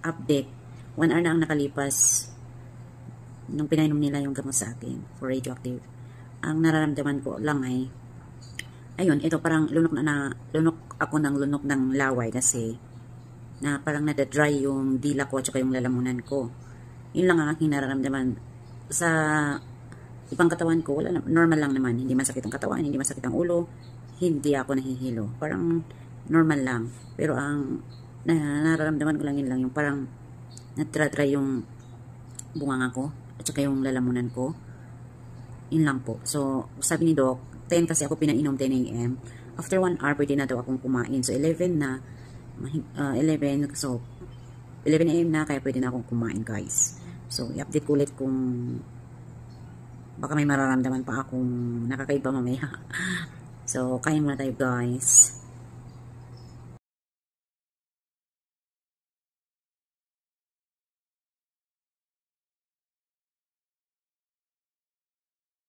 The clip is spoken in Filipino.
update. 1 hour na ang nakalipas nung pinainom nila yung gamot sa akin for radioactive. Ang nararamdaman ko lang ay, ayun, ito parang lunok ako ng lunok ng laway kasi na parang nadadry yung dila ko at saka yung lalamunan ko. Yun lang ang aking nararamdaman. Sa ibang katawan ko, wala, normal lang naman. Hindi masakit ang katawan, hindi masakit ang ulo, hindi ako nahihilo. Parang normal lang. Pero ang nararamdaman ko lang yun lang, yung parang nadadry yung bunganga ko at saka yung lalamunan ko. Yun lang po. So, sabi ni Doc, 10 kasi ako pinainom, 10 a.m. After 1 hour, pwede na daw akong kumain. So, 11 na. 11. So, 11 a.m. na, kaya pwede na akong kumain, guys. So, i-update ko ulit kung baka may mararamdaman pa akong nakakaiba mamaya. So, kain muna tayo, guys.